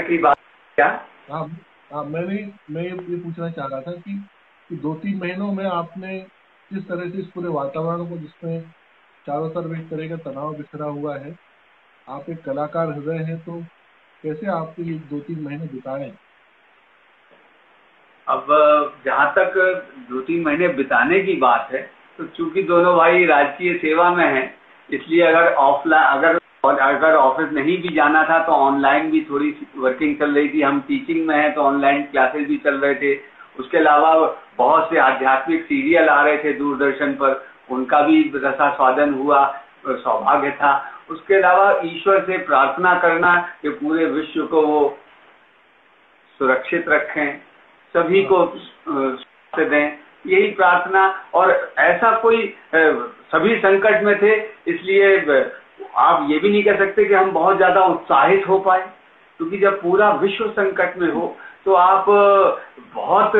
की बात क्या? हाँ हाँ, मैं ये पूछना चाह रहा था कि 2-3 महीनों में आपने किस तरह से इस पूरे वातावरण को, जिसमें चारों तरफ एक तरह का तनाव बिखरा हुआ है, आप एक कलाकार हृदय हैं, तो कैसे आपने ये 2-3 महीने बिताए? अब जहाँ तक 2-3 महीने बिताने की बात है, तो चूंकि दोनों भाई राजकीय सेवा में हैं, इसलिए अगर ऑफलाइन अगर ऑफिस नहीं भी जाना था तो ऑनलाइन भी थोड़ी वर्किंग चल रही थी। हम टीचिंग में हैं तो ऑनलाइन क्लासेस भी चल रहे थे। उसके अलावा बहुत से आध्यात्मिक सीरियल आ रहे थे दूरदर्शन पर, उनका भी रसास्वादन हुआ, सौभाग्य था। उसके अलावा ईश्वर से प्रार्थना करना कि पूरे विश्व को वो सुरक्षित रखें, सभी हाँ को स्वास्थ्य दें, यही प्रार्थना। और ऐसा कोई सभी संकट में थे, इसलिए आप ये भी नहीं कह सकते कि हम बहुत ज्यादा उत्साहित हो पाए, क्योंकि जब पूरा विश्व संकट में हो तो आप बहुत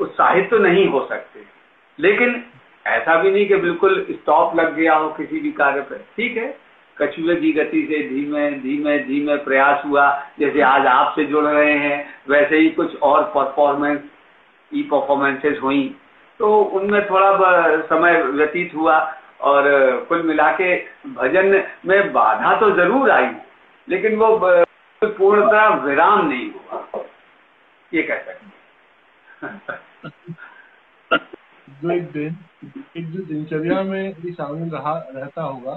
उत्साहित तो नहीं हो सकते। लेकिन ऐसा भी नहीं कि बिल्कुल स्टॉप लग गया हो किसी भी कार्य पर। ठीक है, कछुए की गति से धीमे धीमे धीमे प्रयास हुआ। जैसे आज आपसे जुड़ रहे हैं, वैसे ही कुछ और परफॉर्मेंसेस हुई, तो उनमें थोड़ा समय व्यतीत हुआ। और कुल मिला के भजन में बाधा तो जरूर आई, लेकिन वो पूर्णतः विराम नहीं हुआ, ये कह सकते जो एक जो दिनचर्या में भी शामिल रहता होगा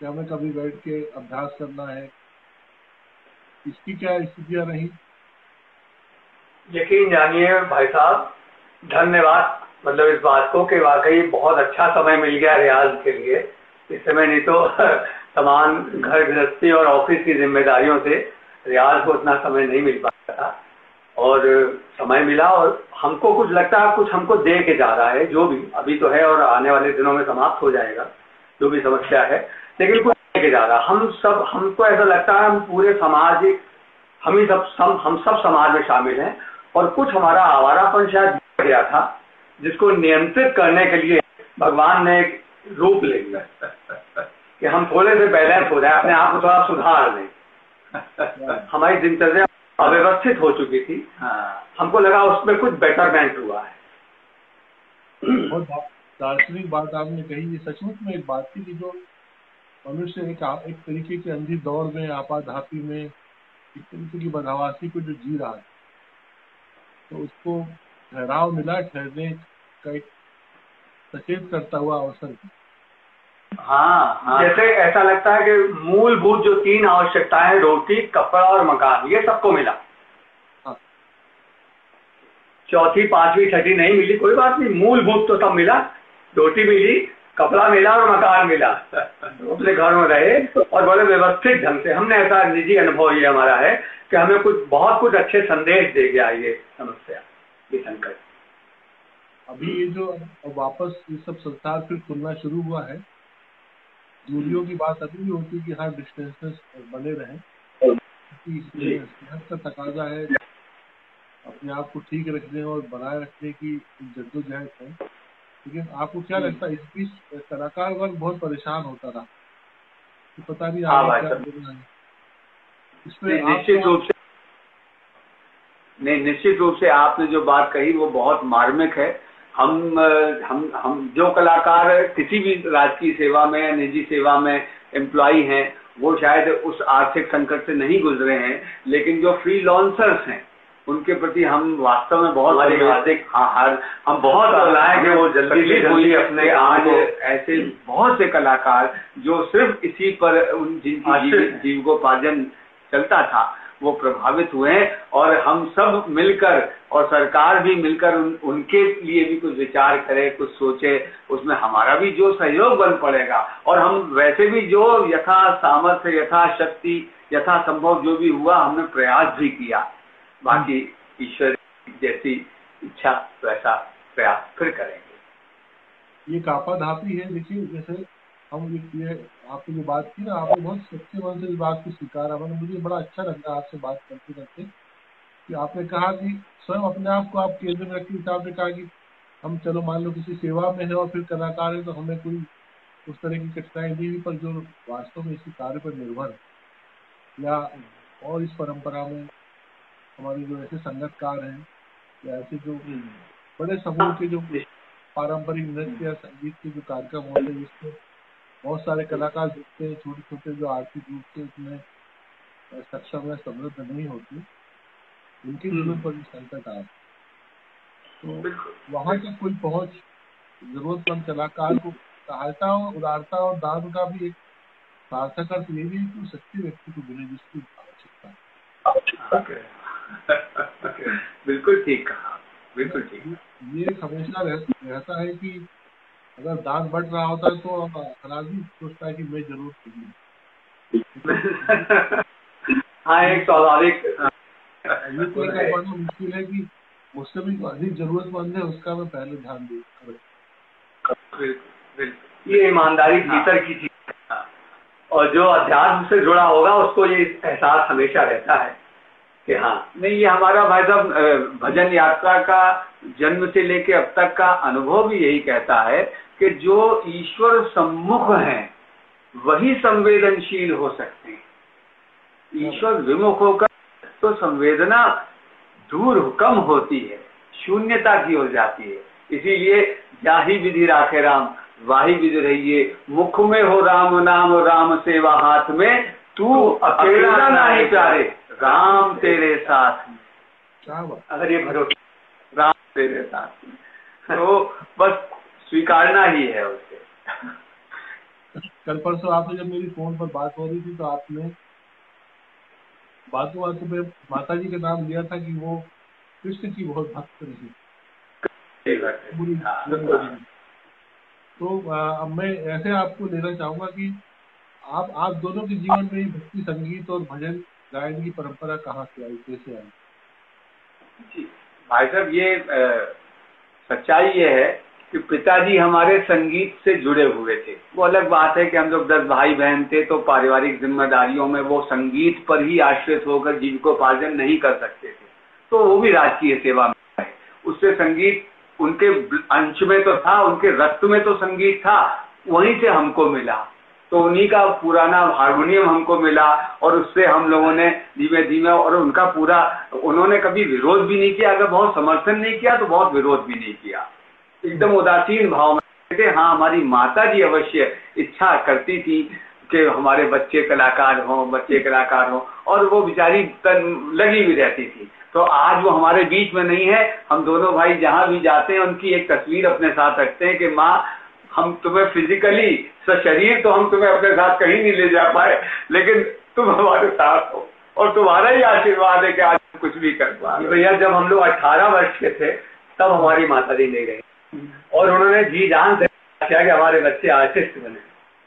कि हमें कभी बैठ के अभ्यास करना है, इसकी क्या स्थितियां रही? यकीन जानिए भाई साहब, धन्यवाद। मतलब इस बात को कि वाकई बहुत अच्छा समय मिल गया रियाज के लिए। इस समय नहीं तो तमाम घर गृहस्थी और ऑफिस की जिम्मेदारियों से रियाज को उतना समय नहीं मिल पाता था, और समय मिला और हमको कुछ लगता है कुछ हमको दे के जा रहा है, जो भी अभी तो है और आने वाले दिनों में समाप्त हो जाएगा जो भी समस्या है, लेकिन कुछ दे के जा रहा। हमको ऐसा लगता है हम पूरे समाज, हम सब समाज में शामिल हैं, और कुछ हमारा आवारापन शायद बढ़ गया था, जिसको नियंत्रित करने के लिए भगवान ने एक रूप ले लिया कि हम थोड़े से बैलेंस हो जाए, अपने आप को थोड़ा सुधार दें। हमारी दिनचर्या अव्यवस्थित हो चुकी थी। हाँ, हमको लगा उसमें कुछ बेटरमेंट हुआ है। बहुत दार्शनिक बात आपने कही। ये सचमुच में एक बात थी कि जो मनुष्य एक तरीके के अंधी दौड़ में, आपाधापी में, एक तरीके की बदहवासी को जो जी रहा है, तो उसको ठहराव मिला, ठहरने का एक सचेत करता हुआ अवसर। हाँ, हाँ। जैसे ऐसा लगता है कि मूलभूत जो 3 आवश्यकताएं, रोटी, कपड़ा और मकान, ये सबको मिला। हाँ। चौथी, पांचवी, छठी नहीं मिली, कोई बात नहीं, मूलभूत तो सब मिला। रोटी मिली, कपड़ा मिला और मकान मिला। अपने घर में रहे और बड़े व्यवस्थित ढंग से। हमने ऐसा निजी अनुभव ये हमारा है कि हमें बहुत कुछ अच्छे संदेश दे गया ये समस्या, ये संकट। अभी ये जो वापस ये सब संसार फिर खुलना शुरू हुआ है, दूरियों की बात अभी भी होती है कि हाँ डिस्टेंसेस बने रहें, क्योंकि इसमें सेहत का तकाजा है, अपने आप को ठीक रखने और बनाए रखने की जद्दोजहद है। लेकिन आपको क्या लगता है, इस बीच कलाकार वर्ग बहुत परेशान होता रहा तो पता नहीं हाँ आगे भाई क्या साहब, होना है इसमें? निश्चित रूप से आपने जो बात कही वो बहुत मार्मिक है। हम जो कलाकार किसी भी राजकीय सेवा में या निजी सेवा में एम्प्लॉई हैं, वो शायद उस आर्थिक संकट से नहीं गुजरे हैं, लेकिन जो फ्रीलांसर्स हैं उनके प्रति हम वास्तव में बहुत हम बहुत लाए कि वो जल्दी से जल्दी अपने आज ऐसे बहुत से कलाकार जो सिर्फ इसी पर जिनकी जीविकोपार्जन चलता था वो प्रभावित हुए हैं। और हम सब मिलकर और सरकार भी मिलकर उनके लिए भी कुछ विचार करे, कुछ सोचे, उसमें हमारा भी जो सहयोग बन पड़ेगा। और हम वैसे भी जो यथा सामर्थ्य, यथा शक्ति, यथा संभव जो भी हुआ हमने प्रयास भी किया। बाकी ईश्वर जैसी इच्छा वैसा प्रयास फिर करेंगे। ये कापाधापी है। देखिए, जैसे हम ये आपने जो बात की ना, आपने बहुत सच्चे मन से इस बात को स्वीकारा। मैंने मुझे बड़ा अच्छा लगा आपसे बात करते करते कि आपने कहा कि स्वयं अपने आप को आप केंद्र में रखते। आपने कहा कि हम चलो मान लो किसी सेवा में है और फिर कलाकार है, तो हमें कोई उस तरह की कठिनाई नहीं हुई, पर जो वास्तव में इसी कार्य पर निर्भर है या और इस परंपरा में हमारे जो ऐसे संगतकार हैं या ऐसे जो बड़े समूह के जो पारंपरिक नृत्य या संगीत के जो कार्यक्रम होते हैं जिसमें बहुत सारे कलाकार जुड़ते हैं, छोटे छोटे जो आर्थिक रूप से उसमें सक्षम या समृद्ध नहीं होती, उनके जीवन पर भी संकट आए तो वहाँ तक कोई पहुँच जरूरतमंद कलाकार को सहायता और उदारता और दान का भी एक सार्थक अर्थ ये भी है कि सच्चे व्यक्ति को मिले जिसकी आवश्यकता है। बिल्कुल ठीक कहा, बिल्कुल ठीक। ये हमेशा रहता है कि अगर दान बढ़ रहा होता है तो आदमी सोचता है कि मैं जरूर हाँ, एक स्वाभाविक ये कोई बड़ा मुश्किल है कि मुझसे भी अधिक जरूरतमंद है उसका मैं पहले ध्यान दूँ। ये ईमानदारी भीतर की चीज है और जो अध्यात्म से जुड़ा होगा उसको ये एहसास हमेशा रहता है कि हाँ नहीं, ये हमारा भाई साहब भजन यात्रा का जन्म से लेके अब तक का अनुभव भी यही कहता है कि जो ईश्वर सम्मुख हैं वही संवेदनशील हो सकते हैं। ईश्वर विमुख होकर तो संवेदना दूर कम होती है, शून्यता की हो जाती है। इसीलिए जाहि विधि राखे राम वाही विधि रहिए, मुख में हो राम नाम राम सेवा हाथ में, तू अकेला नहीं प्यारे राम तेरे साथ में। अगर ये भरोसा राम तेरे साथ में तो बस स्वीकारना ही है उसे। कल परसों आपसे जब मेरी फोन पर बात हो रही थी तो आपने बातों में माता जी का नाम लिया था कि वो कृष्ण की बहुत भक्त रही। तो अब मैं ऐसे आपको लेना चाहूंगा कि आप दोनों के जीवन में भक्ति संगीत और भजन गायन की परंपरा कहाँ से आई, कैसे आई? जी भाई साहब, ये सच्चाई ये है कि पिताजी हमारे संगीत से जुड़े हुए थे। वो अलग बात है कि हम लोग 10 भाई बहन थे तो पारिवारिक जिम्मेदारियों में वो संगीत पर ही आश्रित होकर जीविकोपार्जन नहीं कर सकते थे, तो वो भी राजकीय सेवा में है। उससे संगीत उनके अंश में तो था, उनके रक्त में तो संगीत था, वहीं से हमको मिला। तो उन्हीं का पुराना हारमोनियम हमको मिला और उससे हम लोगों ने धीमे धीमे, और उनका पूरा, उन्होंने कभी विरोध भी नहीं किया, अगर बहुत समर्थन नहीं किया तो बहुत विरोध भी नहीं किया, एकदम उदासीन भाव में थे। हाँ, हमारी माता जी अवश्य इच्छा करती थी कि हमारे बच्चे कलाकार हों, और वो बेचारी लगी भी रहती थी। तो आज वो हमारे बीच में नहीं है। हम दोनों भाई जहाँ भी जाते हैं उनकी एक तस्वीर अपने साथ रखते हैं कि माँ, हम तुम्हें फिजिकली सशरीर तो हम तुम्हें अपने साथ कहीं नहीं ले जा पाए, लेकिन तुम हमारे साथ हो और तुम्हारा ही आशीर्वाद है कि आज कुछ भी कर पाए। भैया, जब हम लोग 18 वर्ष के थे तब हमारी माता जी ले गई और उन्होंने जी जान से किया कि हमारे बच्चे आर्टिस्ट बने।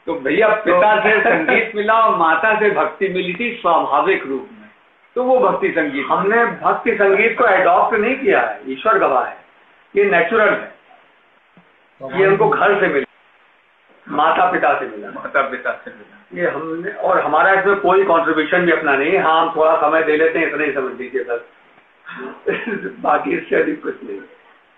तो भैया, पिता से संगीत मिला और माता से भक्ति मिली थी स्वाभाविक रूप में, तो वो भक्ति संगीत। हमने भक्ति संगीत को एडॉप्ट नहीं किया है, ईश्वर गवाह है, ये नेचुरल है। ये हमको घर से मिला, माता पिता से मिला। ये हमने, और हमारा इसमें कोई कंट्रीब्यूशन भी अपना नहीं है। हाँ, हम थोड़ा समय दे लेते हैं, इतना ही समझ लीजिए सर। बाकी इससे अधिक कुछ नहीं।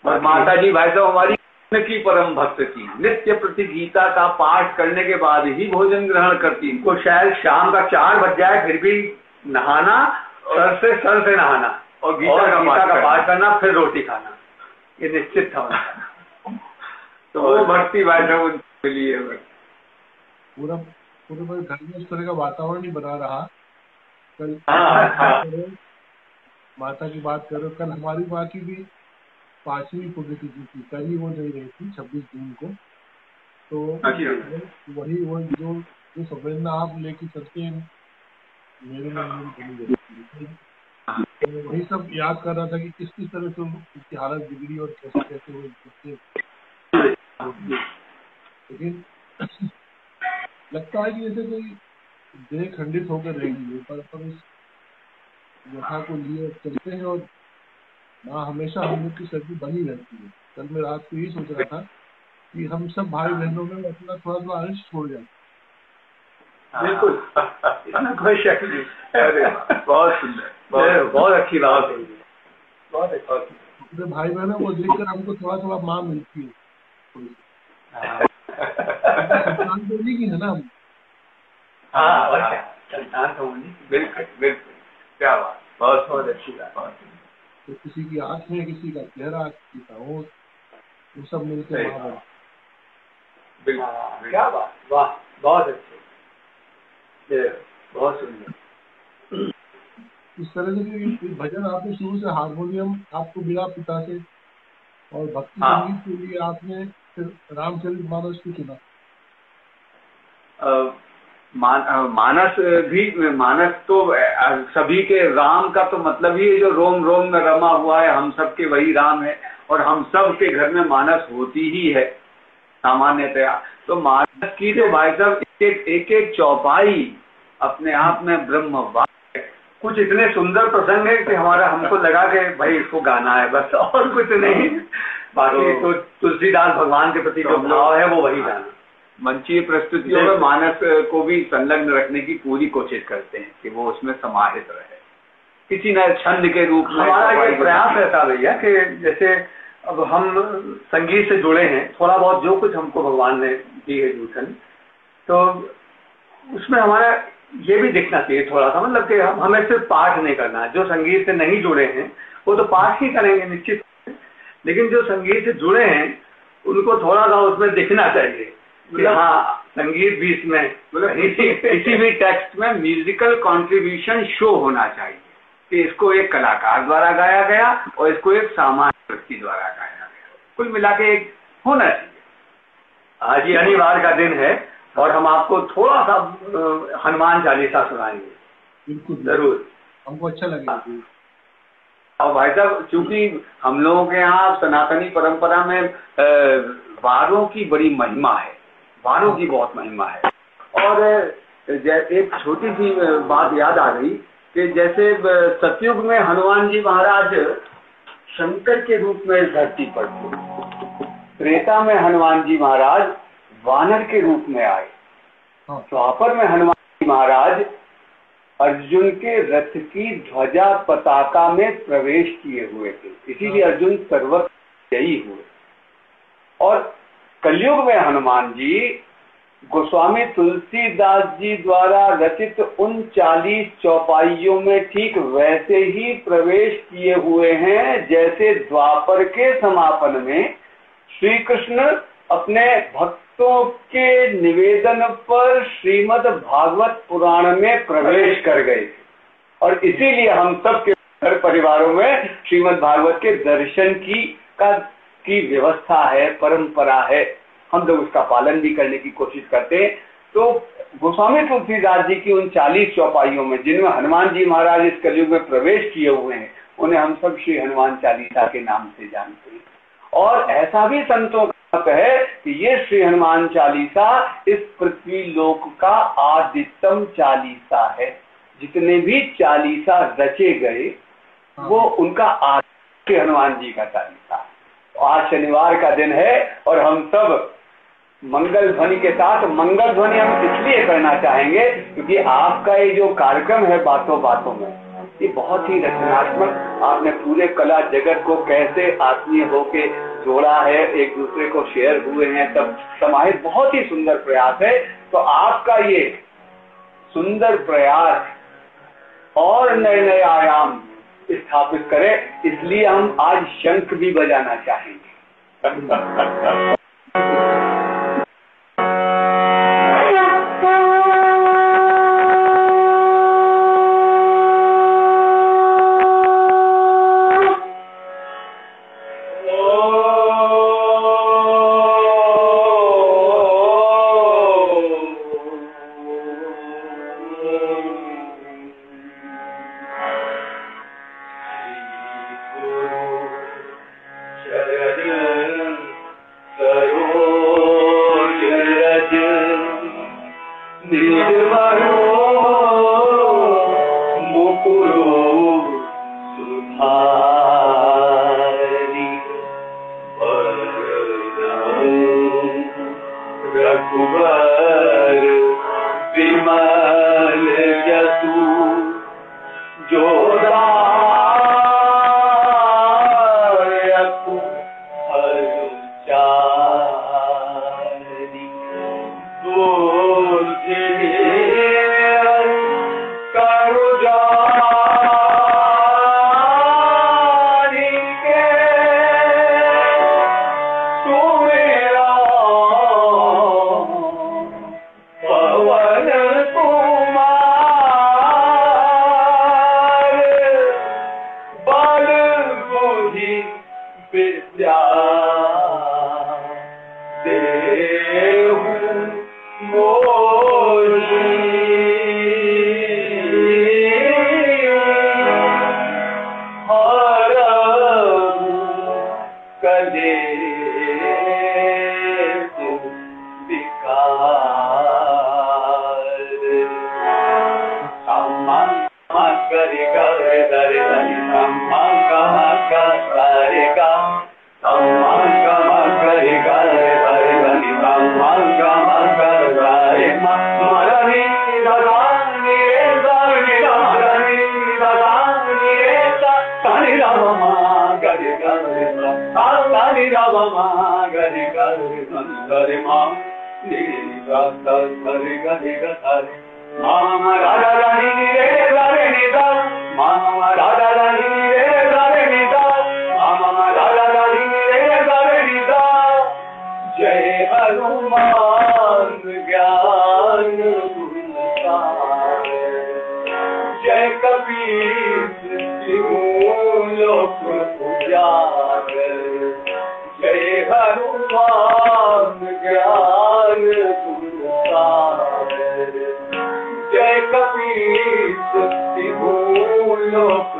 और माता जी भाई साहब हमारी की परम भक्त थी। नित्य प्रति गीता का पाठ करने के बाद ही भोजन ग्रहण करती। को शायद शाम का 4 बज जाए फिर भी नहाना, सर से नहाना और गीता का पाठ करना, फिर रोटी खाना, ये निश्चित था। तो वो भक्ति भाई साहब उनके लिए पूरा घर में उस तरह का वातावरण ही बना रहा। कल माता की बात करो, कल हमारी माँ की भी 5वीं पुण्यतिथि थी। कल ही वो नहीं रही थी 26 जून को। तो वही वो जो संवेदना आप लेके चलते हैं मेरे में तो वही सब याद कर रहा था कि किस तरह से उसकी हालत बिगड़ी और कैसे हुए। लेकिन लगता है कि जैसे कोई देह खंडित होकर रहेंगे, पर इस व्यथा को लिए चलते हैं और माँ हमेशा हम लोग की सर्दी बनी रहती है। कल मैं रात को यही सोच रहा था कि हम सब भाई बहनों में अपना थोड़ा अंश छोड़ जाए। बिल्कुल, इसमें कोई शक नहीं। बहुत सुंदर, बहुत अच्छी बात है, बहुत अच्छा। अपने भाई बहनों को देखकर हमको थोड़ा माँ मिलती है। संतान तो नहीं है ना हम। हाँ, संतान तो नहीं, बिल्कुल। क्या बात, बहुत बहुत अच्छी बात। तो किसी की आंख में, किसी का चेहरा, किसी का होंठ, वो सब मिलकर माँ बन। क्या बात, वाह, बहुत अच्छे, बहुत सुंदर। इस तरह से ये भजन आपने शुरू से हारमोनियम आपको मिला पिता से, और भक्ति संगीत के लिए आपने फिर रामचरितमानस को चुना। मानस तो सभी के, राम का तो मतलब ही जो रोम रोम में रमा हुआ है, हम सब के वही राम है, और हम सब के घर में मानस होती ही है सामान्यतया। तो मानस की तो भाई साहब एक एक चौपाई अपने आप में ब्रह्म वाक्य। कुछ इतने सुंदर प्रसंग है कि हमको लगा कि भाई इसको गाना है बस, और कुछ नहीं। बाकी तो तुलसीदास भगवान के प्रति जो भाव है वो वही गाना। मंचीय प्रस्तुतियों में मानस को भी संलग्न रखने की पूरी कोशिश करते हैं कि वो उसमें समाहित रहे किसी न छंद के रूप में। हमारा ये प्रयास रहता भैया कि जैसे अब हम संगीत से जुड़े हैं, थोड़ा बहुत जो कुछ हमको भगवान ने दी है जूठन, तो उसमें हमारा ये भी दिखना चाहिए थोड़ा सा, मतलब कि हमें सिर्फ पाठ नहीं करना। जो संगीत से नहीं जुड़े हैं वो तो पाठ ही करेंगे निश्चित, लेकिन जो संगीत से जुड़े हैं उनको थोड़ा सा उसमें दिखना चाहिए कि हाँ संगीत भी इसमें, मतलब किसी भी टेक्स्ट में म्यूजिकल कंट्रीब्यूशन शो होना चाहिए कि इसको एक कलाकार द्वारा गाया गया और इसको एक सामान्य व्यक्ति द्वारा गाया गया, कुल मिला के एक होना चाहिए। आज ये अनिवार्य का दिन है और हम आपको थोड़ा सा हनुमान चालीसा सुनाएंगे। बिल्कुल जरूर, हमको अच्छा लगेगा। और भाई साहब चूंकि हम लोगों के यहाँ सनातनी परंपरा में वारों की बड़ी महिमा है, वारों की बहुत महिमा है। और एक छोटी सी बात याद आ गई कि जैसे सतयुग में हनुमान जी महाराज शंकर के रूप में इस धरती पर थे, त्रेता में हनुमान जी महाराज वानर के रूप में आए, द्वापर में हनुमान जी महाराज अर्जुन के रथ की ध्वजा पताका में प्रवेश किए हुए थे, इसीलिए अर्जुन सर्वत्र जयी हुए। और कलयुग में हनुमान जी गोस्वामी तुलसीदास जी द्वारा रचित उन 40 चौपाइयों में ठीक वैसे ही प्रवेश किए हुए हैं जैसे द्वापर के समापन में श्री कृष्ण अपने भक्तों के निवेदन पर श्रीमद् भागवत पुराण में प्रवेश कर गए। और इसीलिए हम सब के घर परिवारों में श्रीमद् भागवत के दर्शन की व्यवस्था है, परंपरा है, हम लोग उसका पालन भी करने की कोशिश करते हैं। तो गोस्वामी तुलसीदास जी की उन 40 चौपाइयों में जिनमें हनुमान जी महाराज इस कलयुग में प्रवेश किए हुए हैं, उन्हें हम सब श्री हनुमान चालीसा के नाम से जानते हैं। और ऐसा भी संतों का मत है कि ये श्री हनुमान चालीसा इस पृथ्वी लोक का आदितम चालीसा है। जितने भी चालीसा रचे गए वो उनका आदि हनुमान जी का चालीसा। आज शनिवार का दिन है और हम सब मंगल ध्वनि के साथ, मंगल ध्वनि हम इसलिए करना चाहेंगे क्योंकि आपका ये जो कार्यक्रम है बातों बातों में, ये बहुत ही रचनात्मक, आपने पूरे कला जगत को कैसे आत्मीय होके जोड़ा है, एक दूसरे को शेयर हुए हैं, तब समाहित बहुत ही सुंदर प्रयास है। तो आपका ये सुंदर प्रयास और नए नए आयाम स्थापित करे, इसलिए हम आज शंख भी बजाना चाहेंगे। रे रा मा ग रे गा रे मा रे गा रे गा रे गा रे मा मा रा रा रा नी रे रा रे नी दा मा मा रा रा रा नी रे रा रे नी दा मा मा रा रा रा नी रे रा रे नी दा जय हनुमान ज्ञान जय कबीर लोक उजागर जय हनुमान ज्ञान गुणसागर जय कबीर लोक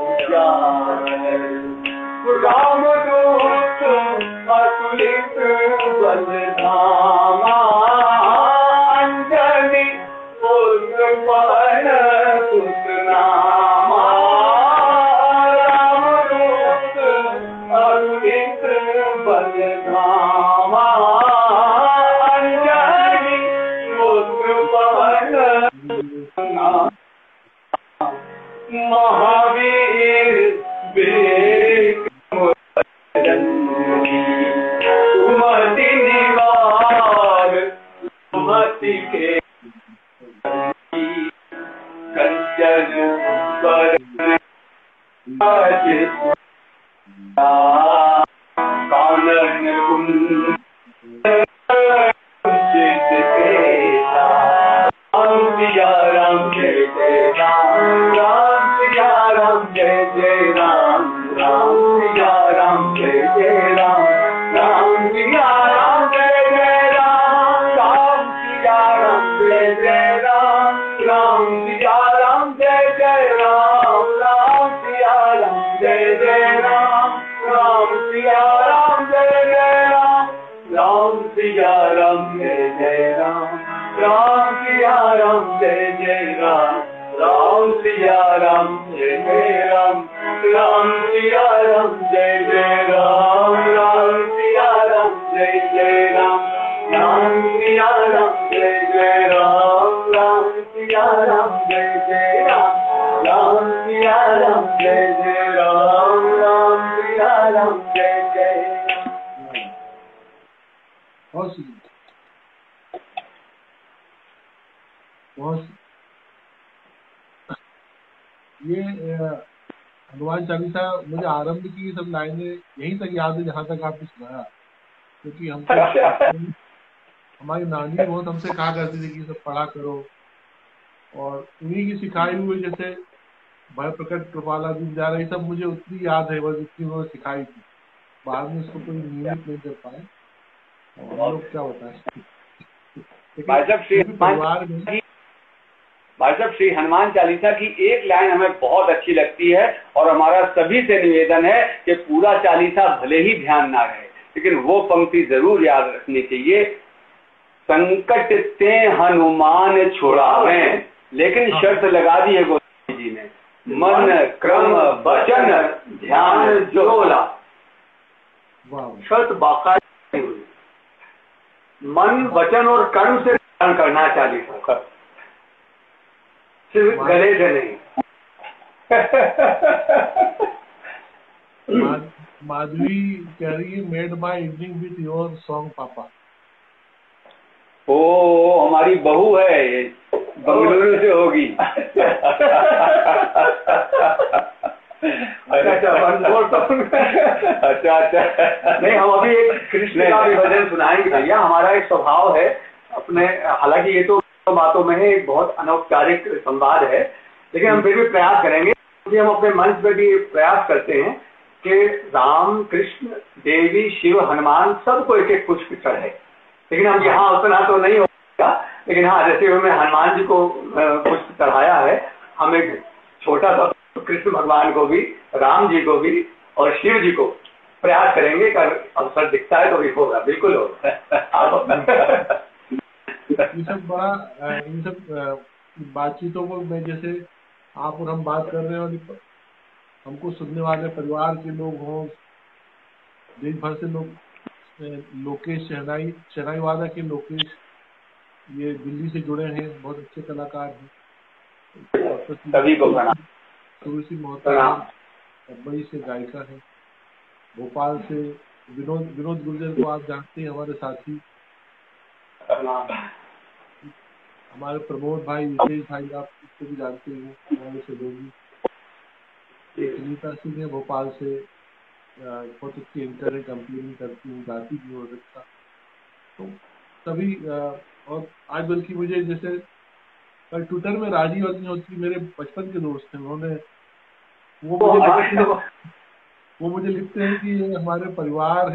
उजागर रामदूत अतुलित बलधामा अंजनी पुत्र पवन सुतनामा रामदूत अतुलित बलधामा अंजनी पुत्र पवन महावीर सुमति निवार सुमति के कंचन कानन राम जय जय राम राम सिया राम जय जय राम राम सिया राम जय जय राम राम सिया राम जय जय राम राम सिया राम जय जय राम राम सिया राम जय जय राम राम सिया राम जय जय राम राम सिया राम जय जय राम राम सिया राम जय जय राम राम सिया राम जय जय राम राम सिया राम जय जय राम राम सिया राम जय जय राम राम सिया राम जय जय राम राम सिया राम जय जय राम राम सिया राम जय जय राम राम सिया राम जय जय राम राम सिया राम जय जय ये हनुमान चालीसा मुझे आरंभ की सब लाइनें यहीं तक याद है जहाँ तक आपने सुनाया, क्योंकि हमको हमारी नानी बहुत हमसे कहा करती थी कि सब पढ़ा करो, और उन्हीं की सिखाई हुई जैसे भय प्रकट कृपाला दिन जा रही सब मुझे उतनी याद है, बस जितनी उन्होंने सिखाई थी। बाद में इसको कोई नियमित नहीं कर पाए, और हम लोग क्या बताएं। भाई साहब श्री हनुमान चालीसा की एक लाइन हमें बहुत अच्छी लगती है, और हमारा सभी से निवेदन है कि पूरा चालीसा भले ही ध्यान ना रहे, लेकिन वो पंक्ति जरूर याद रखनी चाहिए। संकट ते हनुमान छुड़ावे, लेकिन शर्त लगा दी है गोस्वामी जी ने, मन क्रम वचन ध्यान जोला। शर्त बाकायदा हुई, मन वचन और कर्म से ध्यान करना चालीसा का, सिर्फ गले से नहीं। माधवी कह रही है made my evening with your song पापा। ओ हमारी बहू है, ये बंगलुरु से होगी। अच्छा नहीं, हम अभी एक कृष्ण का भी भजन सुनाएंगे भैया। हमारा एक स्वभाव है अपने, हालांकि ये तो बातों में है, एक बहुत अनौपचारिक संवाद है, लेकिन हम फिर भी प्रयास करेंगे, क्योंकि हम अपने मंच पे भी प्रयास करते हैं कि राम कृष्ण देवी शिव हनुमान सबको एक एक पुष्प चढ़े। लेकिन हम यहाँ उतना तो नहीं होगा, लेकिन हाँ जैसे हमने हनुमान जी को पुष्प चढ़ाया है, हम एक छोटा सा कृष्ण भगवान को भी, राम जी को भी और शिव जी को प्रयास करेंगे। अगर अवसर दिखता है तो भी होगा, बिल्कुल होगा। ये सब बड़ा, इन सब बातचीतों को मैं, जैसे आप और हम बात कर रहे हैं और हमको सुनने वाले परिवार के लोग हों, देश भर से लोग, लोकेश शहनाई वादा के लोकेश, ये दिल्ली से जुड़े हैं, बहुत अच्छे कलाकार हैं। सभी को तुलसी मोहता मुंबई से गायिका है, भोपाल से विनोद गुर्जर को आप जानते हैं, हमारे साथी। हमारे प्रमोद भाई, विशेष भाई, आप इसको भी जानते हैं, हमारे सहयोगी। सुनीता सिंह है भोपाल से, बहुत अच्छी एंकर है, कंप्लेन करती हूँ, गाती भी हो रखा। तो सभी और आज बल्कि मुझे जैसे कल ट्विटर में राजीव अग्निहोत्री मेरे बचपन के दोस्त हैं, उन्होंने वो मुझे लिखते हैं कि ये हमारे परिवार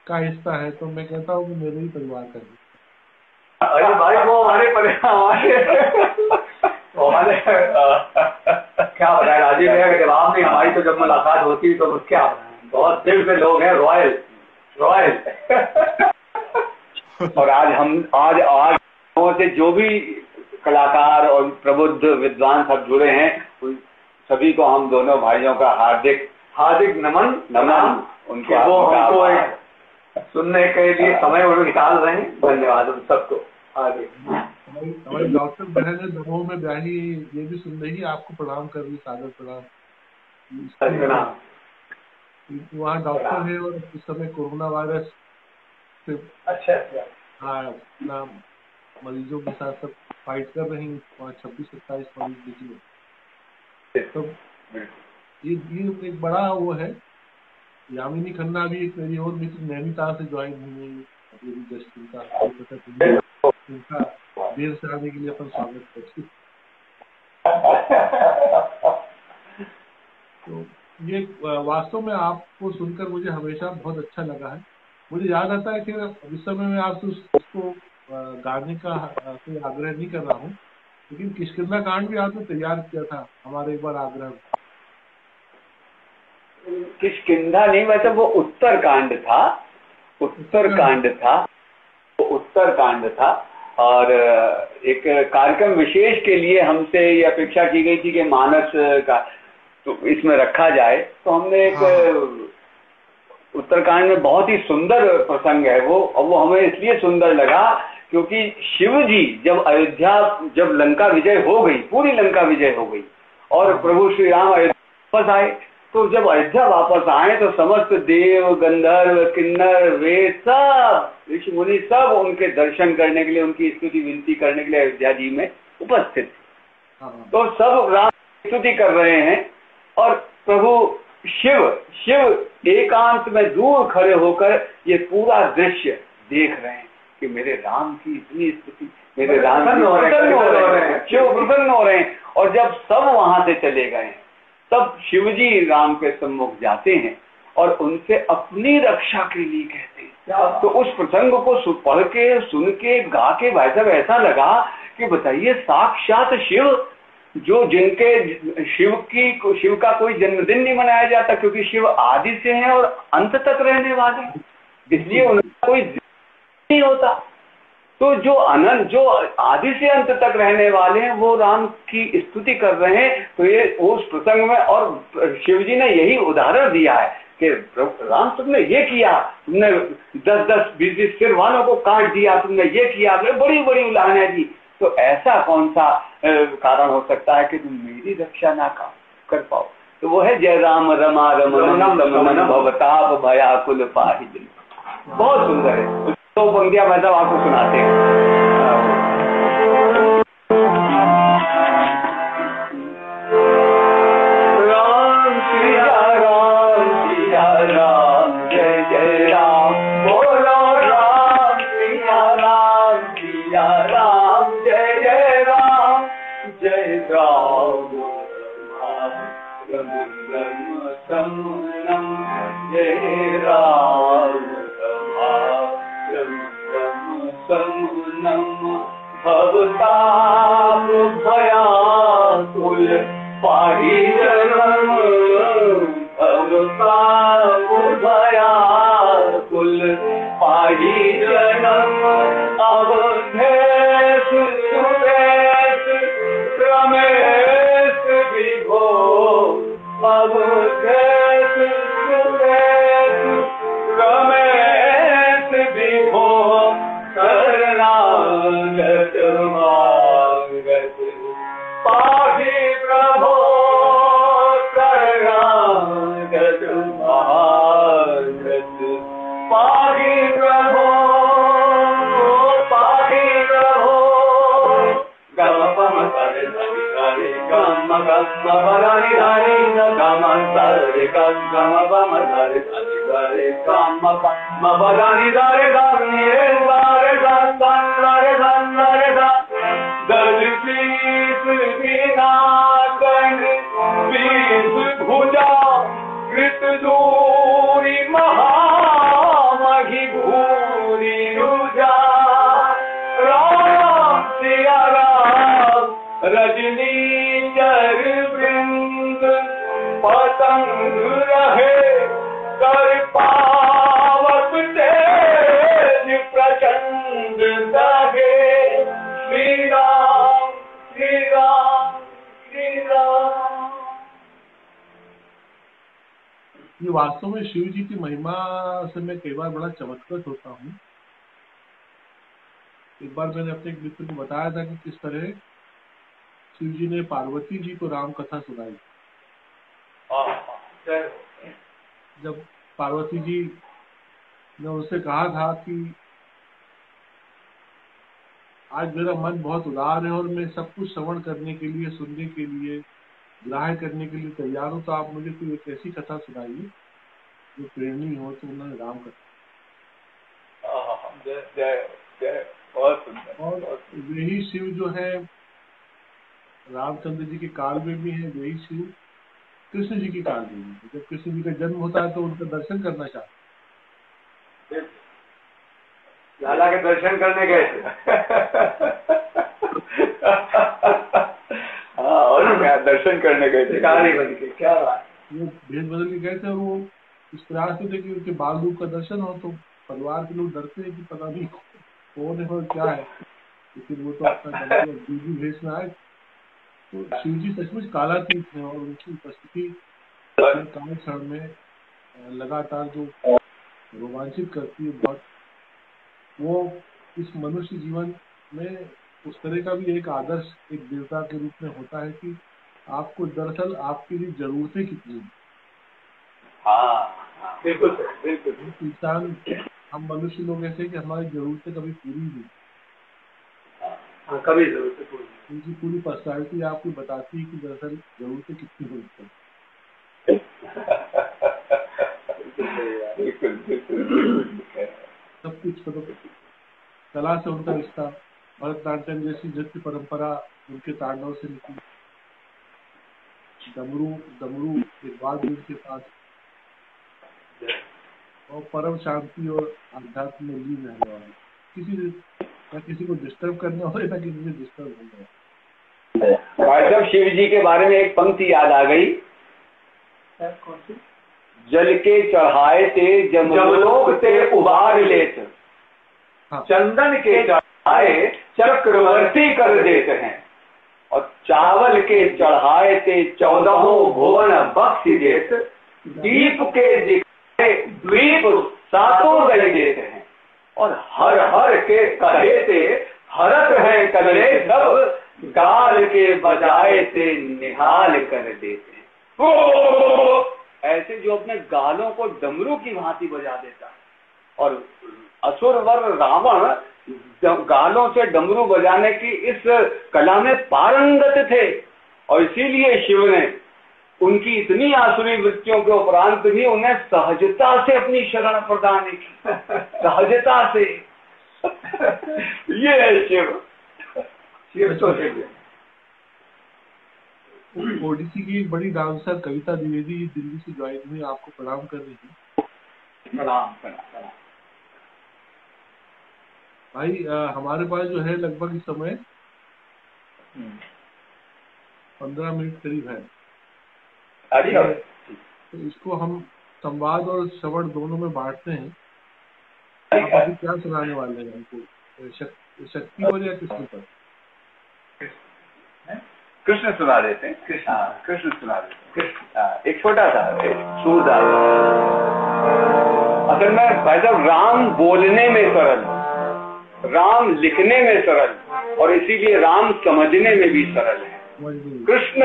का हिस्सा है, तो मैं कहता हूँ कि मेरे ही परिवार का हिस्सा। अरे भाई वो हमारे परिवार क्या बताए राजीव भैया का जवाब नहीं। हमारी तो जब मुलाकात होती तो क्या बहुत दिल से लोग हैं, रॉयल। और आज से जो भी कलाकार और प्रबुद्ध विद्वान सब जुड़े हैं, उन सभी को हम दोनों भाइयों का हार्दिक नमन। उनको सुनने के लिए समय वो निकाल रहे हैं, धन्यवाद उन सबको। आगे हमारी डॉक्टर बहन है दमोह में ब्याही, ये भी सुन रही, आपको प्रणाम कर रही, सादर प्रणाम। वहाँ डॉक्टर है और इस समय कोरोना वायरस से अपना मरीजों के साथ सब फाइट कर रही हैं। 26-27 मरीज निकले। तो ये एक बड़ा वो है। यामिनी खन्ना भी एक मेरी और मित्र नैनीताल से ज्वाइन हुई है, जस्ट उनका देर से आने के लिए अपन स्वागत करते। तो ये वास्तव में आपको सुनकर मुझे हमेशा बहुत अच्छा लगा है। मुझे याद आता है कि इस समय में आपसे उसको गाने का कोई आग्रह नहीं कर रहा हूँ, लेकिन किष्किंधा कांड भी आपने तैयार किया था हमारे एक बार आग्रह। किष्किंधा नहीं, वैसे वो उत्तरकांड था और एक कार्यक्रम विशेष के लिए हमसे ये अपेक्षा की गई थी कि मानस का तो इसमें रखा जाए। तो हमने एक उत्तरकांड में बहुत ही सुंदर प्रसंग है वो, और वो हमें इसलिए सुंदर लगा क्योंकि शिव जी जब लंका विजय हो गई, पूरी लंका विजय हो गई और प्रभु श्री राम अयोध्या वापस आए, तो जब अयोध्या वापस आए तो समस्त देव, गंधर्व, किन्नर, वेद, सब ऋषि मुनि सब उनके दर्शन करने के लिए, उनकी स्तुति विनती करने के लिए अयोध्या जी में उपस्थित थे। तो सब राम की स्तुति कर रहे हैं और प्रभु शिव एकांत में दूर खड़े होकर ये पूरा दृश्य देख रहे हैं कि मेरे राम की इतनी स्तुति, मेरे राम प्रसन्न हो रहे हैं, शिव प्रसन्न हो रहे हैं। और जब सब वहां से चले गए तब शिवजी राम के सम्मुख जाते हैं और उनसे अपनी रक्षा के लिए कहते हैं। तो उस प्रसंग को पढ़ के, सुन के, गा के भाई साहब ऐसा लगा कि बताइए साक्षात शिव, जो जिनके शिव का कोई जन्मदिन नहीं मनाया जाता क्योंकि शिव आदि से हैं और अंत तक रहने वाले, इसलिए उनका कोई नहीं होता। तो जो आदि से अंत तक रहने वाले हैं वो राम की स्तुति कर रहे हैं। तो ये उस प्रसंग में, और शिव जी ने यही उदाहरण दिया है कि राम तुमने ये किया, तुमने 10-20 सिर वालों को काट दिया, तुमने ये किया, बड़ी बड़ी उदाहरणें दी। तो ऐसा कौन सा कारण हो सकता है कि तुम मेरी रक्षा ना कर पाओ। तो वो है जय राम रमा रमन भवताप भयाकुल पाहि। बहुत सुंदर है। तो पंक्तियां मैं सब आपको सुनाते हैं। राम सिया राम जय जय राम, बोलो राम सिया राम जय जय राम, जय राम जय राम भवताप भयाकुल पाहि जनम, भवताप भयाकुल पाहि जनम, अवधेश सुरेश रमेश विभो, अवधेश सुरेश रमेश विभो, शरणागत मागत पाहि प्रभो, शरणागत मागत रे गम रे गम बम रे रे गम रे गम रे दर्द पीस बिना कंड पीस भुजा कृत दूरी महामहि भूरी रुजा राम सिया राम रजनी चर वृंद पतंग रहे कर पावक तेज प्रचंड दहे श्री राम श्री राम श्री राम। ये वास्तव में शिव जी की महिमा से मैं कई बार बड़ा चमत्कृत होता हूँ। एक बार मैंने अपने एक मित्र को बताया था कि किस तरह शिव जी ने पार्वती जी को राम कथा सुनाई। जब पार्वती जी ने उनसे कहा था कि आज मेरा मन बहुत उदार है और मैं सब कुछ श्रवण करने के लिए, सुनने के लिए, ग्रहण करने के लिए तैयार हूँ, तो आप मुझे कोई एक ऐसी कथा सुनाइए जो प्रेरणी हो। तो उन्होंने राम कथा। और वही शिव जो है रामचंद्र जी के काल में भी है, वही शिव कृष्ण जी के काल में भी। जब कृष्ण जी का जन्म होता है तो उनका दर्शन करना चाहते, लाला के दर्शन करने गए थे। हाँ, और क्या दर्शन करने गए थे, भिखारी बन के। क्या बात, वो भेद बदल के गए थे और वो इस प्रयास से थे कि उनके बाल रूप का दर्शन हो। तो परिवार के लोग डरते हैं कि पता नहीं कौन है और क्या है, लेकिन वो तो अपना दूसरी भेष में आए। तो शिव जी सचमुच कालातीत है और उनकी उपस्थिति काल क्षण में लगातार जो रोमांचित करती है बहुत, वो इस मनुष्य जीवन में उस तरह का भी एक आदर्श एक देवता के रूप में होता है कि आपको दरअसल आपके लिए जरूरतें कितनी हैं। हाँ, बिल्कुल बिल्कुल। इंसान, हम मनुष्य लोग ऐसे कि हमारी जरूरतें कभी पूरी नहीं, हाँ, कभी जरूरतें पूरी। उनकी पूरी पर्सनालिटी आपको बताती है कि दरअसल जरूरतें कितनी होती है। सब कुछ मतलब कला से उनका रिश्ता, भरतनाट्यम जैसी नृत्य परंपरा उनके तांडव से निकली, डमरू एक वाद्य उनके पास, और परम शांति और आध्यात्म में लीन रहने वाले, किसी को डिस्टर्ब करना हो ना किसी से डिस्टर्ब होना। भाई साहब, शिव जी के बारे में एक पंक्ति याद आ गई। कौन सी? जल के चढ़ाए थे जमलोक ते उबार लेत, चंदन के चढ़ाए चक्रवर्ती कर देते हैं, और चावल के चढ़ाए थे 14 भुवन बख्श देत, दीप के दिखाए द्वीप 7 दे देते हैं, और हर हर के कहे थे हरत है कले सब, गाल के बजाए थे निहाल कर देते हैं। ऐसे जो अपने गालों को डमरू की भांति बजा देता है, और असुरवर रावण गालों से डमरू बजाने की इस कला में पारंगत थे, और इसीलिए शिव ने उनकी इतनी आसुरी वृत्तियों के उपरांत भी उन्हें सहजता से अपनी शरण प्रदान की, सहजता से। ये है शिव। शिव तो ओडिसी की एक बड़ी डांसर कविता द्विवेदी दिल्ली से ज्वाइन हुई, आपको प्रणाम कर रही थी। प्रणाम। भाई हमारे पास जो है लगभग इस समय 15 मिनट करीब है। तो इसको हम संवाद और श्रवण दोनों में बांटते हैं। आप अभी क्या सुनाने वाले हैं हमको, शक्ति पर या कृष्ण पर? कृष्ण सुना देते हैं। कृष्ण सुना देते हैं। एक छोटा सा सूरदास। असल में भाई साहब, राम बोलने में सरल, राम लिखने में सरल, और इसीलिए राम समझने में भी सरल है। कृष्ण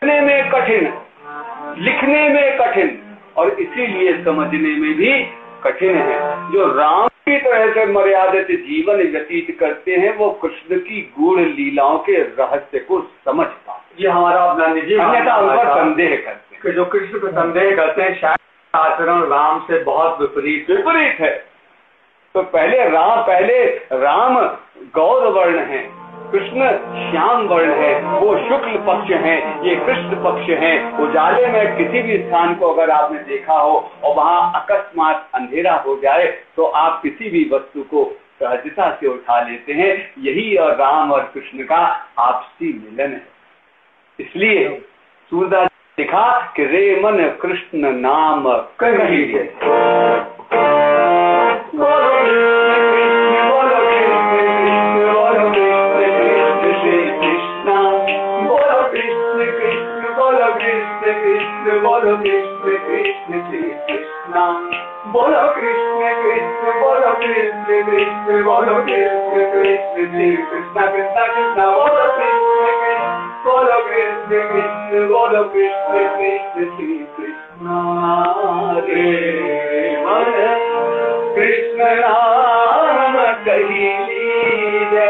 लिखने में कठिन, लिखने में कठिन, और इसीलिए समझने में भी कठिन है। जो राम की तरह से मर्यादित जीवन व्यतीत करते हैं, वो कृष्ण की गूढ़ लीलाओं के रहस्य को समझ पाते ये हमारा अपना निजी अन्यथा उन पर संदेह करते हैं कि जो कृष्ण को संदेह करते हैं शायद आचरण राम से बहुत विपरीत है। तो पहले राम गौर वर्ण है, कृष्ण श्याम वर्ण है, वो शुक्ल पक्ष है, ये कृष्ण पक्ष है। उजाले में किसी भी स्थान को अगर आपने देखा हो और वहां अकस्मात अंधेरा हो जाए तो आप किसी भी वस्तु को सहजता से उठा लेते हैं। यही और राम और कृष्ण का आपसी मिलन है। इसलिए सूरदास ने लिखा कि रे मन कृष्ण नाम कही जय। बोलो कृष्ण कृष्ण श्री कृष्णा, बोलो कृष्ण कृष्ण बोलो कृष्ण कृष्ण बोलो कृष्ण कृष्ण श्री कृष्णा कृष्णा कृष्णा बोलो कृष्ण कृष्ण बोलो कृष्ण कृष्ण बोलो कृष्ण कृष्ण श्री कृष्णा। रे मन कृष्ण नाम कही जय,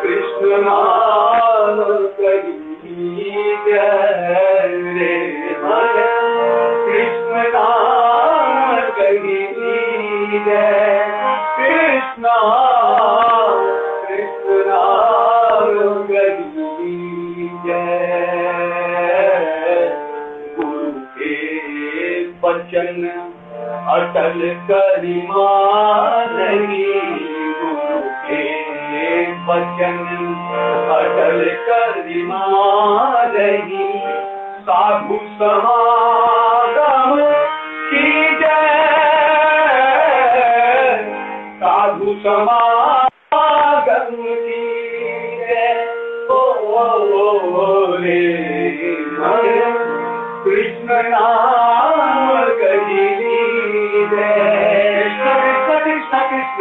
कृष्ण नाम कही रे मन कृष्ण नाम कही जय, कृष्ण कृष्ण नाम कही जय। गुरु के वचन अटल करिमा नहीं, गुरु के वचन अटल करिमा नहीं, साधु समागम की जय, साधु समागम की जय। ओ रे मन कृष्ण नाम कही जय, कृष्ण कृष्ण कृष्ण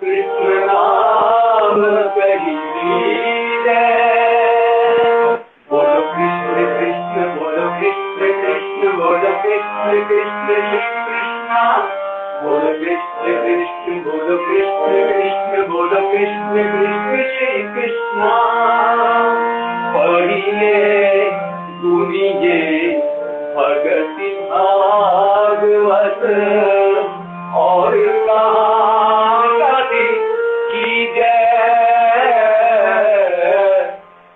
कृष्ण नाम कही जय। बोलो कृष्ण कृष्ण बोलो कृष्ण कृष्ण बोलो कृष्ण कृष्ण श्री कृष्णा, बोलो कृष्ण कृष्ण बोलो कृष्ण कृष्ण बोलो कृष्ण कृष्ण श्री कृष्णा। पढ़िए सुनिए भगति भागवत और कहानी की जय,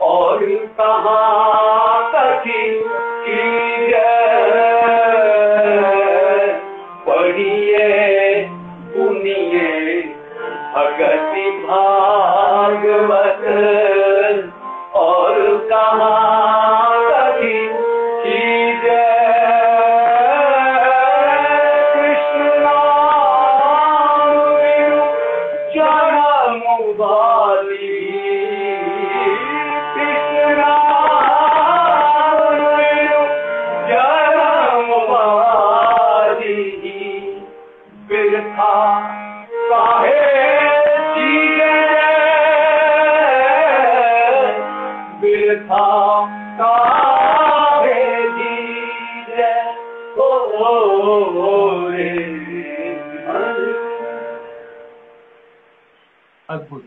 और कहाँ कथी की जय। पढ़िए सुनिए भगति भागवत और कहाँ कथी की जय। कृष्ण नाम बिनु जन्म वाली, अद्भुत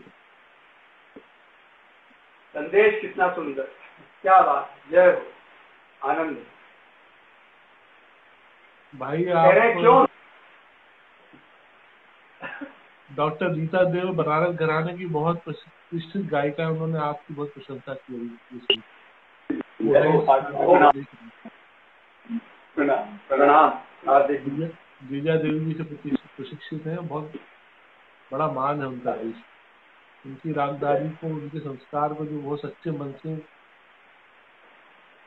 संदेश कितना सुंदर, क्या बात, जय हो, आनंद। भाई क्यों आप डॉक्टर रीता देव बनारस घराने की बहुत प्रतिष्ठित गायिका है, उन्होंने आपकी बहुत प्रशंसा की। प्रणाम। जीजा देवी जी से प्रशिक्षित है, बहुत बड़ा मान है उनका। उनकी रागदारी को, उनके संस्कार को जो बहुत सच्चे मन से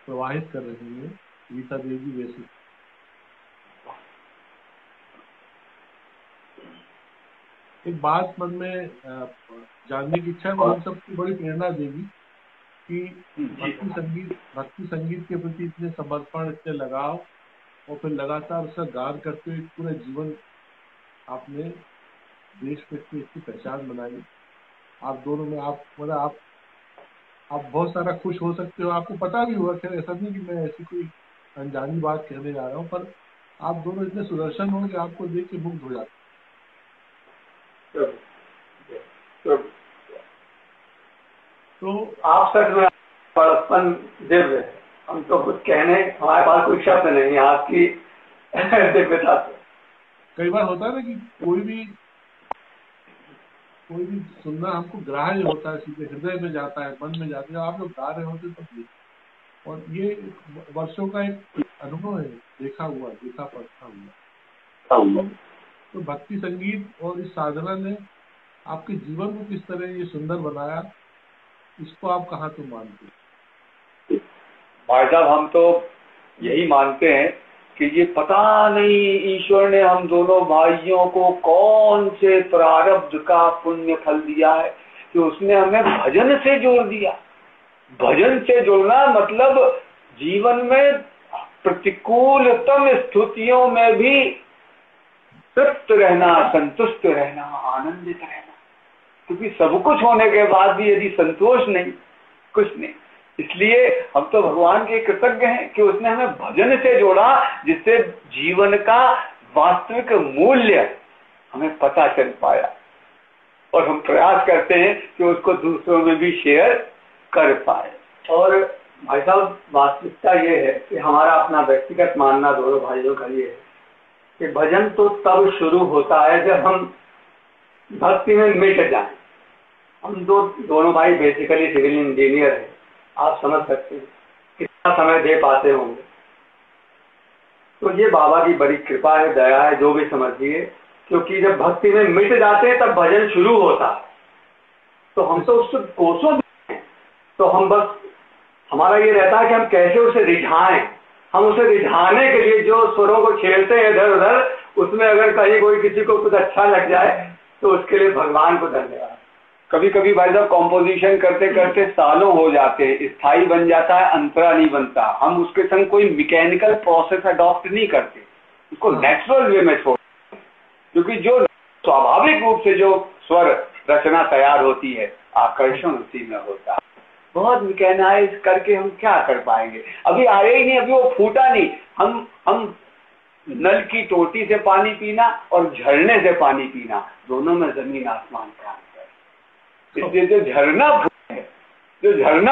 प्रवाहित कर रही है रीता देवी वैसे। एक बात मन में जानने की इच्छा है, वो हम सबको बड़ी प्रेरणा देगी कि भक्ति संगीत के प्रति इतने समर्पण, इतने लगाव और फिर लगातार उसका गान करते हुए पूरे जीवन आपने देश में इसकी पहचान बनाई। आप दोनों में आप बहुत सारा खुश हो सकते हो, आपको पता भी हुआ। खैर ऐसा नहीं कि मैं ऐसी कोई अनजानी बात कहने जा रहा हूँ, पर आप दोनों इतने सुदर्शन हो कि आपको देख के मुग्ध हो जाते। तो आप सच में बड़प्पन दिव्य है। हम तो कुछ कहने, हमारे पास कोई शब्द नहीं है आपकी दिव्यता से। कई बार होता है ना कि कोई भी सुनना हमको ग्राह्य होता है, सीधे हृदय में जाता है, मन में जाता है। आप लोग गा रहे होते तब भी, और ये वर्षों का एक अनुभव है, देखा पढ़ता हुआ। तो भक्ति संगीत और इस साधना ने आपके जीवन को किस तरह ये सुंदर बनाया, इसको आप कहाँ तो मानते हैं? भाई साहब, हम तो यही मानते हैं कि ये पता नहीं ईश्वर ने हम दोनों भाइयों को कौन से प्रारब्ध का पुण्य फल दिया है कि उसने हमें भजन से जोड़ दिया। भजन से जुड़ना मतलब जीवन में प्रतिकूलतम स्थितियों में भी तृप्त रहना, संतुष्ट रहना, आनंदित रहना। क्योंकि सब कुछ होने के बाद भी यदि संतोष नहीं, कुछ नहीं। इसलिए हम तो भगवान के कृतज्ञ हैं कि उसने हमें भजन से जोड़ा, जिससे जीवन का वास्तविक मूल्य हमें पता चल पाया। और हम प्रयास करते हैं कि उसको दूसरों में भी शेयर कर पाए। और भाई साहब, वास्तविकता ये है कि हमारा अपना व्यक्तिगत मानना दोनों भाइयों का ये है कि भजन तो तब शुरू होता है जब हम भक्ति में मिट जाएं। हम दोनों भाई बेसिकली सिविल इंजीनियर हैं, आप समझ सकते हैं कितना समय दे पाते होंगे। तो ये बाबा की बड़ी कृपा है, दया है, जो भी समझिए। क्योंकि जब भक्ति में मिट जाते हैं तब भजन शुरू होता है। तो हम तो उससे कोसों हैं, तो हम बस, हमारा ये रहता है कि हम कैसे उसे रिझाएं। हम उसे रिझाने के लिए जो स्वरों को छेड़ते हैं इधर उधर, उसमें अगर कहीं कोई किसी को कुछ अच्छा लग जाए तो उसके लिए भगवान को धन्यवाद। कभी कभी भाई साहब कॉम्पोजिशन करते करते सालों हो जाते हैं, स्थायी बन जाता है, अंतरा नहीं बनता। हम उसके संग कोई मैकेनिकल प्रोसेस अडॉप्ट नहीं करते, उसको नेचुरल वे में छोड़ते। क्योंकि जो स्वाभाविक रूप से जो स्वर रचना तैयार होती है, आकर्षण उसी में होता है। बहुत मैकेनाइज करके हम क्या कर पाएंगे? अभी आए ही नहीं, अभी वो फूटा नहीं। हम नल की टोटी से पानी पीना और झरने से पानी पीना, दोनों में जमीन आसमान का अंतर है। इसलिए जो झरना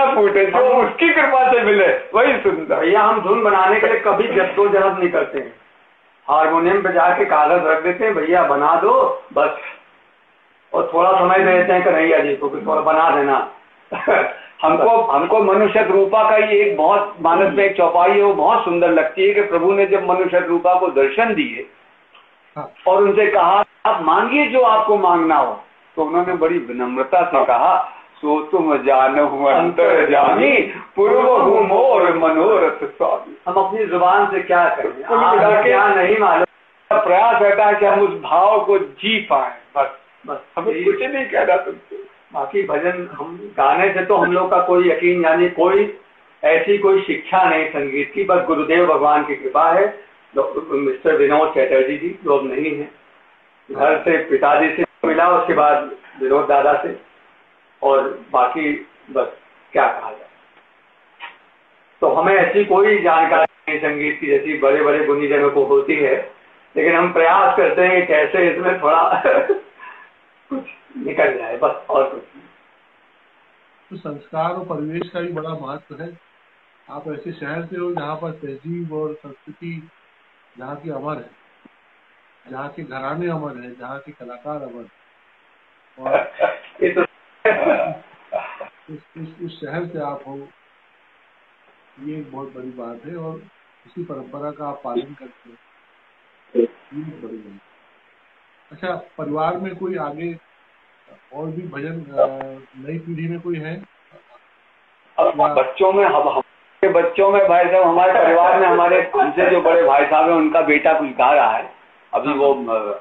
फूटे जो उसकी कृपा से मिले वही सुंदर। भैया, हम धुन बनाने के लिए कभी जद्दोजहद नहीं करते हैं। हारमोनियम पे जाके कागज रख देते हैं, भैया बना दो बस, और थोड़ा समय दे देते हैं कन्हैया जी को कि थोड़ा बना देना। हमको मनुष्य रूपा का ही एक बहुत मानस में एक चौपाई है, वो बहुत सुंदर लगती है कि प्रभु ने जब मनुष्य रूपा को दर्शन दिए और उनसे कहा आप मांगिए जो आपको मांगना हो, तो उन्होंने बड़ी विनम्रता से कहा सो तुम जानहु अंतर्यामी पूर्व मोर मनोरथ स्वामी। हम अपनी जुबान से क्या करें, क्या नहीं मालूम। प्रयास रहता है कि हम उस भाव को जी पाए, बस हमें कुछ नहीं कहना तुमसे। बाकी भजन हम गाने से तो हम लोग का कोई यकीन, यानी कोई ऐसी कोई शिक्षा नहीं संगीत की, बस गुरुदेव भगवान की कृपा है। मिस्टर विनोद चैटर्जी जी जो अब नहीं है, घर से पिताजी से मिला, उसके बाद विनोद दादा से, और बाकी बस क्या कहा जाए। तो हमें ऐसी कोई जानकारी नहीं संगीत की जैसी बड़े बड़े गुणीजनों को होती है, लेकिन हम प्रयास करते हैं कि कैसे इसमें थोड़ा कुछ निकल जाए, बस और कुछ नहीं। तो संस्कार और परिवेश का भी बड़ा महत्व है। आप ऐसे शहर से हो जहाँ पर तहजीब और संस्कृति जहाँ की अमर है, जहाँ के घराने अमर है, जहाँ के कलाकार अमर है, और उस शहर से आप हो, ये एक बहुत बड़ी बात है। और इसी परंपरा का आप पालन करते हैं, ये बहुत बड़ी बात। अच्छा, परिवार में कोई आगे और भी भजन नई पीढ़ी में कोई है? बच्चों में हमारे बच्चों में भाई साहब, हमारे परिवार में हमारे हमसे जो बड़े भाई साहब हैं उनका बेटा कुछ गा रहा है अभी। वो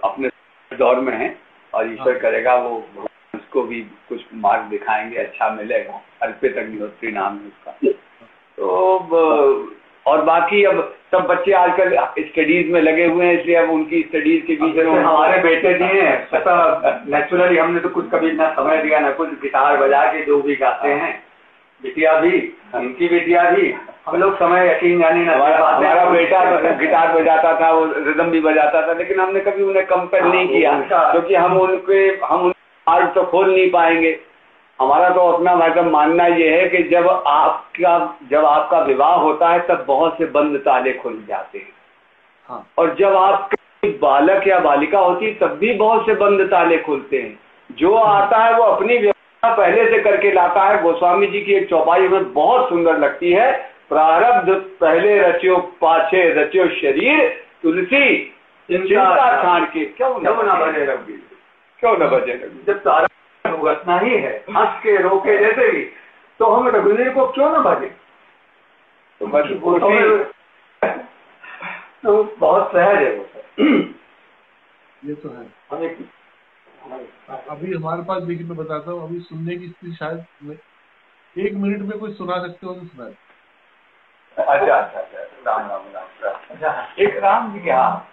अपने दौर में है और ईश्वर करेगा वो उसको भी कुछ मार्ग दिखाएंगे, अच्छा मिलेगा। अर्पित अग्निहोत्री नाम है उसका। तो और बाकी अब सब बच्चे आजकल स्टडीज में लगे हुए हैं, इसलिए अब उनकी स्टडीज के बीच में हमारे बेटे दिए हैं। नेचुरली हमने तो कुछ कभी ना समय दिया ना कुछ, गिटार बजा के जो भी गाते हैं, बिटिया भी, इनकी बिटिया भी, हम लोग समय यकीन जानी ना। हमारा बेटा गिटार बजाता था, वो रिदम भी बजाता था, लेकिन हमने कभी उन्हें कंपेल नहीं किया, क्योंकि हम उनके मार्ग तो खोल नहीं पाएंगे। हमारा तो अपना मतलब मानना ये है कि जब आपका विवाह होता है तब बहुत से बंद ताले खुल जाते हैं। हाँ। और जब आपके बालक या बालिका होती है तब भी बहुत से बंद ताले खुलते हैं। जो आता है वो अपनी व्यवस्था पहले से करके लाता है। गोस्वामी जी की एक चौपाई हमें बहुत सुंदर लगती है, प्रारब्ध पहले रच्यो पाछे रच्यो शरीर, तुलसी चिंता छाड़ के क्यों न भजे रघुवीर, क्यों न भजे रघुवीर। जब सारा भुगतना ही है हंस के रोके जैसे भी, तो हम रघुवीर को क्यों न भजे। तो बहुत सहज है वो। ये तो है। अभी हमारे पास देखिए, मैं बताता हूँ, अभी सुनने की स्थिति शायद 1 मिनट में कोई सुना सकते हो तो सुना। अच्छा अच्छा अच्छा, राम राम राम। अच्छा, एक राम जी के हाँ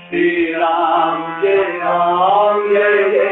Jai Ram, Jai Ram, Jai Jai